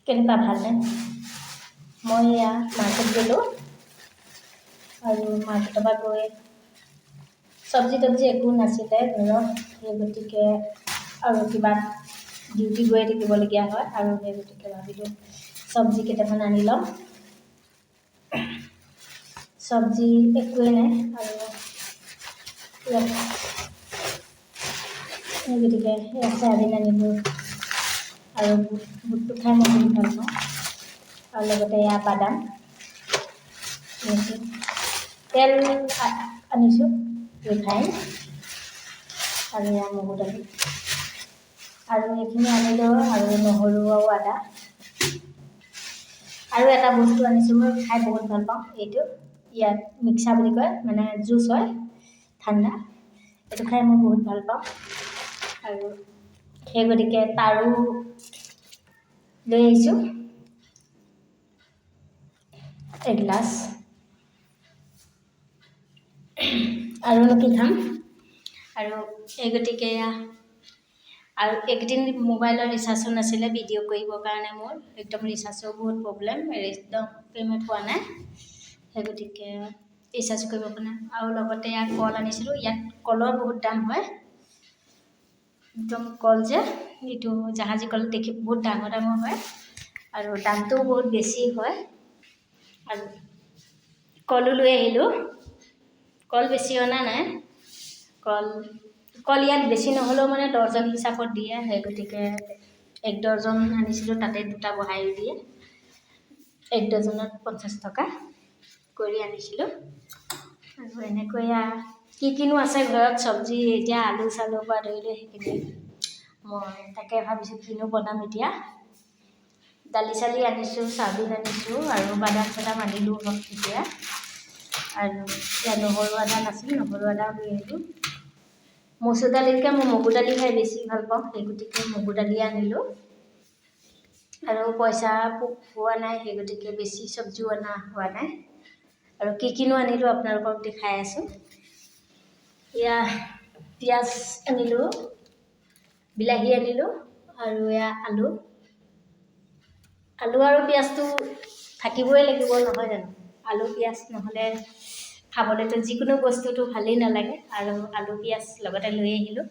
কেনেকুৱা ভালনে? মই এয়া মাৰ্কেট গ'লোঁ আৰু মাৰ্কেটৰ পৰা গৈ চব্জি তব্জি একো নাছিলে ঘৰত, সেই গতিকে আৰু কিবা ডিউটি গৈ থাকিবলগীয়া হয় আৰু সেই গতিকে ভাবিলোঁ চব্জি কেইটামান আনি ল'ম। চব্জি একোৱেই নাই আৰু সেই গতিকে চয়াবিন আনিলোঁ আৰু বুটটো খাই মই বহুত ভাল পাওঁ আৰু লগতে এয়া বাদাম তেল আনিছোঁ ৰিফাইন আৰু এয়া মগু দালি আৰু এইখিনি আনিলোঁ আৰু নহৰু আৰু আদা আৰু এটা বস্তু আনিছোঁ মই খাই বহুত ভাল পাওঁ এইটো ইয়াত মিক্সাৰ বুলি কয় মানে জুচ হয় ঠাণ্ডা এইটো খাই মই বহুত ভাল পাওঁ আৰু সেই গতিকে তাৰো লৈ আহিছোঁ এগিলাচ আৰুনো কি খাম আৰু এই গতিকে আৰু এইকেইদিন মোবাইলৰ ৰিচাৰ্জো নাছিলে ভিডিঅ' কৰিবৰ কাৰণে মোৰ একদম ৰিচাৰ্জৰ বহুত প্ৰব্লেম একদম পে'মেণ্ট হোৱা নাই সেই গতিকে ৰিচাৰ্জ কৰিব পৰা নাই আৰু লগতে ইয়াত কল আনিছিলোঁ ইয়াত কলৰ বহুত দাম হয় একদম কল যে এইটো জাহাজী কল দেখি বহুত ডাঙৰ ডাঙৰ হয় আৰু দামটোও বহুত বেছি হয় আৰু কলো লৈ আহিলোঁ কল বেছি অনা নাই কল ইয়াত বেছি নহ'লেও মানে ডৰ্জন হিচাপত দিয়ে সেই গতিকে 1 ডৰ্জন আনিছিলোঁ তাতে 2টা বঢ়াই দিয়ে 1 ডজনত 50 টকা কৰি আনিছিলোঁ আৰু এনেকৈ কি কিনো আছে ঘৰত চব্জি এতিয়া আলু চালুৰ পৰা ধৰি লৈ সেইখিনি মই তাকে ভাবিছোঁ কিনো বনাম এতিয়া দালি চালি আনিছোঁ চয়াবিন আনিছোঁ আৰু বাদাম চাদাম আনিলোঁ এতিয়া আৰু এতিয়া নহৰু আদা নাছিল নহৰু আদাও লৈ আহিলোঁ মচুৰ দালিতকৈ মই মগু দালি খাই বেছি ভাল পাওঁ সেই গতিকে মগু দালি আনিলোঁ আৰু পইচা পোৱা নাই সেই গতিকে বেছি চব্জিও অনা হোৱা নাই আৰু কি কিনো আনিলোঁ আপোনালোকক দেখাই আছোঁ এয়া পিঁয়াজ আনিলোঁ বিলাহী আনিলোঁ আৰু এয়া আলু আৰু পিঁয়াজটো থাকিবই লাগিব নহয় জানো আলু পিঁয়াজ নহ'লে খাবলৈতো যিকোনো বস্তুটো ভালেই নালাগে আৰু আলু পিঁয়াজ লগতে লৈ আহিলোঁ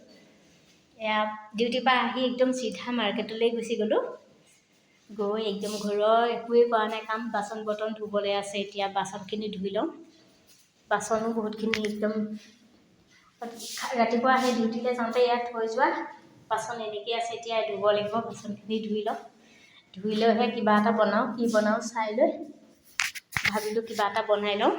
এয়া ডিউটিৰ পৰা আহি একদম চিধা মাৰ্কেটলৈ গুচি গ'লোঁ গৈ একদম ঘৰৰ একোৱেই কৰা নাই কাম বাচন বৰ্তন ধুবলৈ আছে এতিয়া বাচনখিনি ধুই লওঁ বাচনো বহুতখিনি একদম ৰাতিপুৱা আহি ডিউটিলৈ যাওঁতে ইয়াত থৈ যোৱা বাচন এনেকৈ আছে এতিয়া ধুব লাগিব বাচনখিনি ধুই লওঁ ধুই লৈহে কিবা এটা বনাওঁ কি বনাওঁ চাই লৈ ভাবিলোঁ কিবা এটা বনাই লওঁ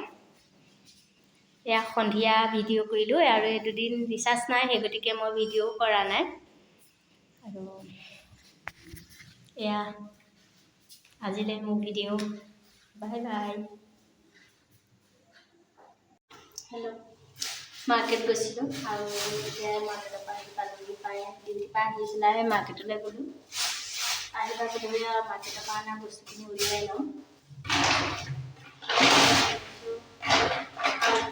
এয়া সন্ধিয়া ভিডিঅ' কৰিলোঁ আৰু এই দুদিন ৰিচাৰ্জ নাই সেই গতিকে মই ভিডিঅ' কৰা নাই আৰু এয়া আজিলৈ মোৰ video' bye bye hello' market গৈছিলোঁ আৰু এতিয়া মাৰ্কেটৰ পৰা পালোহি পাই ডিউটিৰ পৰা আহি পেলাই মাৰ্কেটলৈ গ'লোঁ আহি পাই গধূলি মাৰ্কেটৰ পৰা অনা বস্তুখিনি উলিয়াই লওঁ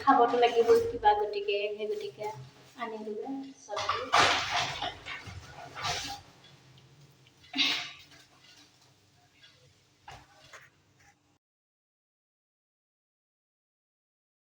খাবতো লাগিবই কিবা গতিকে সেই গতিকে আনিলোঁগৈ চব্জি